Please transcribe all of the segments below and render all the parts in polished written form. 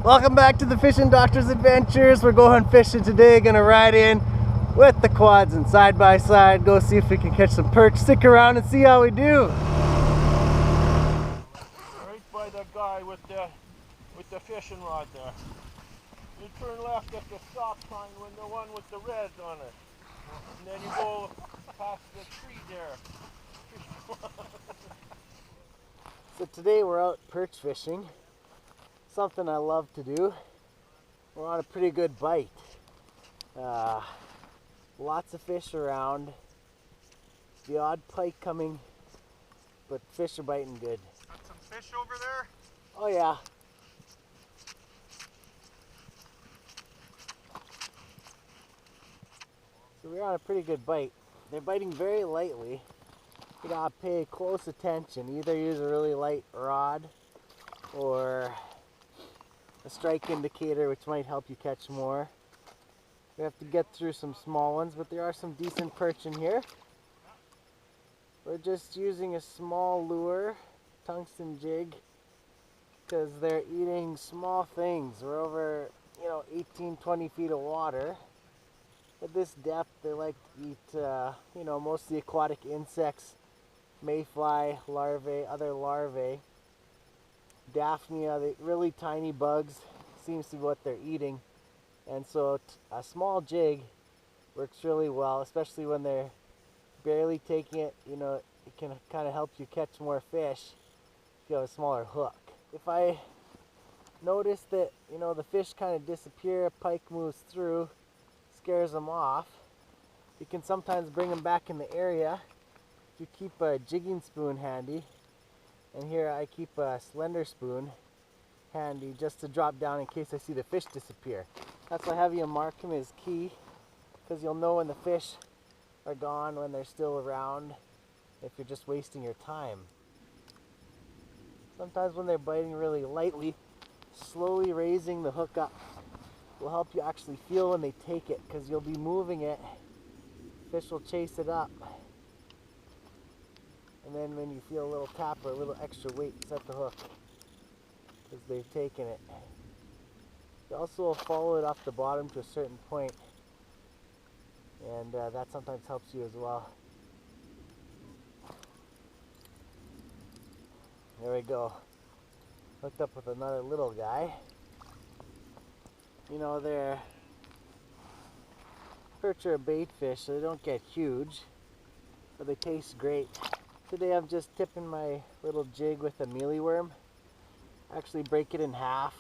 Welcome back to the Fishing Doctor's Adventures. We're going fishing today. Gonna ride in with the quads and side by side. Go see if we can catch some perch. Stick around and see how we do. Right by the guy with the fishing rod there. You turn left at the stop sign when the one with the red on it. And then you go past the tree there. So today we're out perch fishing. Something I love to do. We're on a pretty good bite. Lots of fish around. The odd pike coming, but fish are biting good. Got some fish over there? Oh yeah. So we're on a pretty good bite. They're biting very lightly. You gotta pay close attention. Either use a really light rod or a strike indicator, which might help you catch more. We have to get through some small ones, but there are some decent perch in here. We're just using a small lure, tungsten jig, because they're eating small things. We're over, 18, 20 feet of water. At this depth, they like to eat, mostly aquatic insects, mayfly, larvae, other larvae. Daphnia, the really tiny bugs, seems to be what they're eating. And so a small jig works really well, especially when they're barely taking it. It can kind of help you catch more fish if you have a smaller hook. If I notice that, the fish kind of disappear, a pike moves through, scares them off, you can sometimes bring them back in the area. You keep a jigging spoon handy, and here I keep a slender spoon handy just to drop down in case I see the fish disappear. That's why having a mark them is key, because you'll know when the fish are gone, when they're still around, if you're just wasting your time. Sometimes when they're biting really lightly, slowly raising the hook up will help you actually feel when they take it, because you'll be moving it, fish will chase it up, and then when you feel a little tap or a little extra weight, set the hook, because they've taken it. You also will follow it off the bottom to a certain point, and that sometimes helps you as well. There we go. Hooked up with another little guy. They're perch are a bait fish, so they don't get huge, but they taste great. Today I'm just tipping my little jig with a mealy worm. Actually break it in half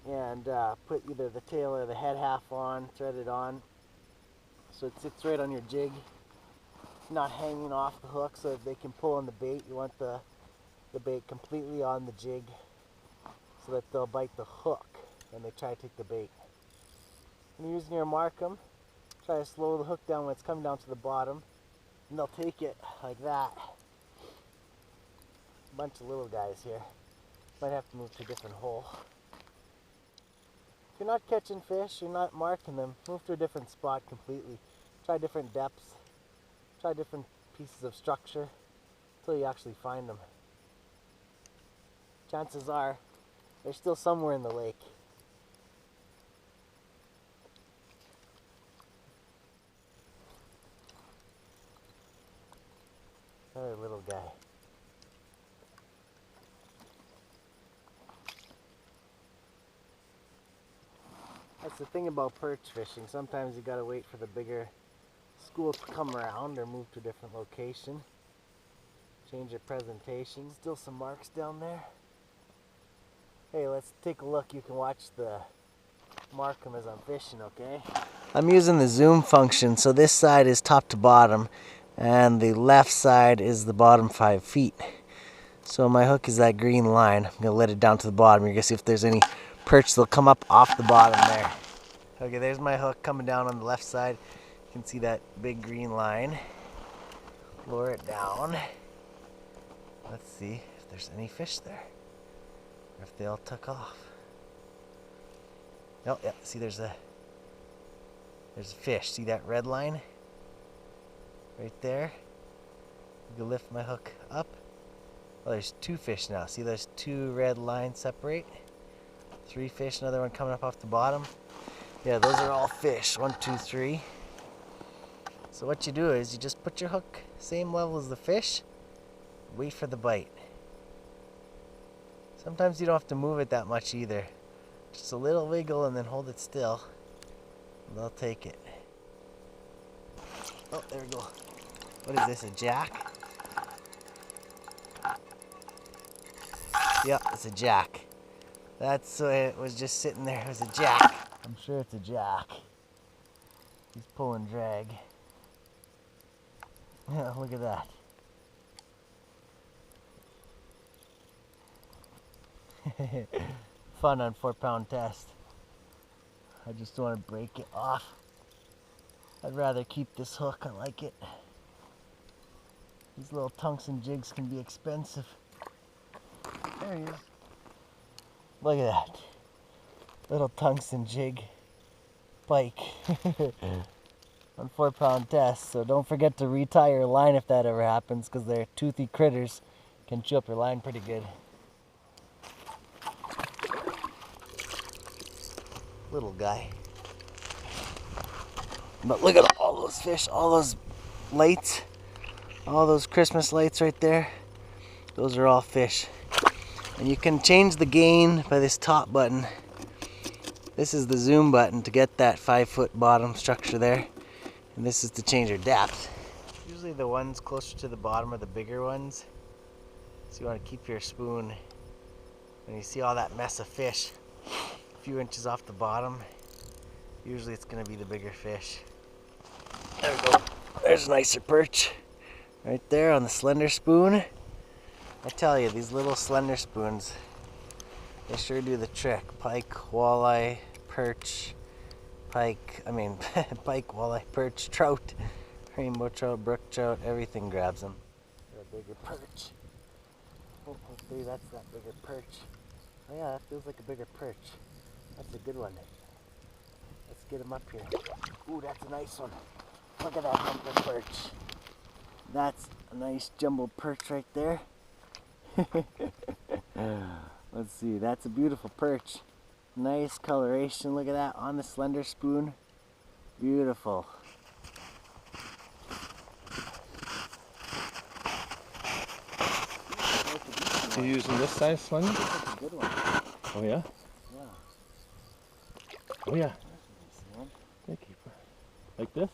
and put either the tail or the head half on, thread it on, so it sits right on your jig. It's not hanging off the hook, so that they can pull on the bait. You want the bait completely on the jig so that they'll bite the hook when they try to take the bait. When you're using your markham, try to slow the hook down when it's coming down to the bottom, and they'll take it like that. A bunch of little guys here. Might have to move to a different hole. If you're not catching fish, you're not marking them, move to a different spot completely. Try different depths. Try different pieces of structure until you actually find them. Chances are they're still somewhere in the lake. Another little guy. That's the thing about perch fishing. Sometimes you gotta wait for the bigger school to come around or move to a different location. Change your presentation. Still some marks down there. Hey, let's take a look. You can watch the mark them as I'm fishing, okay? I'm using the zoom function, so this side is top to bottom and the left side is the bottom 5 feet. So my hook is that green line. I'm gonna let it down to the bottom. You're gonna see if there's any perch that'll come up off the bottom there. Okay, there's my hook coming down on the left side. You can see that big green line. Lower it down. Let's see if there's any fish there, or if they all took off. Oh yeah, see there's a fish. See that red line? Right there. You lift my hook up. Oh, there's two fish now. See those two red lines separate? 3 fish, another one coming up off the bottom. Yeah, those are all fish. 1, 2, 3. So what you do is you just put your hook same level as the fish, wait for the bite. Sometimes you don't have to move it that much either. Just a little wiggle and then hold it still. And they'll take it. Oh, there we go. What is this, a jack? Yep, it's a jack. That's why it was just sitting there. It was a jack. I'm sure it's a jack. He's pulling drag. Yeah, look at that. Fun on 4-pound test. I just want to break it off. I'd rather keep this hook. I like it. These little tungsten jigs can be expensive. There he is. Look at that. Little tungsten jig pike on 4-pound test. So don't forget to retie your line if that ever happens, because they're toothy critters. Can chew up your line pretty good. Little guy. But look at all those fish, all those lights, all those Christmas lights right there. Those are all fish. And you can change the gain by this top button. This is the zoom button to get that 5-foot bottom structure there. And this is to change your depth. Usually the ones closer to the bottom are the bigger ones. So you want to keep your spoon when you see all that mess of fish a few inches off the bottom. Usually it's going to be the bigger fish. There we go. There's a nicer perch right there on the slender spoon. I tell you, these little slender spoons, they sure do the trick. Pike, walleye, perch, pike, walleye, perch, trout, rainbow trout, brook trout, everything grabs them. A bigger perch. Oh, hopefully that's that bigger perch. Oh yeah, that feels like a bigger perch. That's a good one. Let's get him up here. Ooh, that's a nice one. Look at that bumper perch. That's a nice jumbo perch right there. Let's see, that's a beautiful perch. Nice coloration, look at that on the slender spoon. Beautiful. So you're using this size slender? That's a good one. Oh yeah? Yeah. Oh yeah. That's a nice one. Thank you. Like this?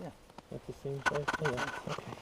Yeah. That's the same size? Oh yeah, okay.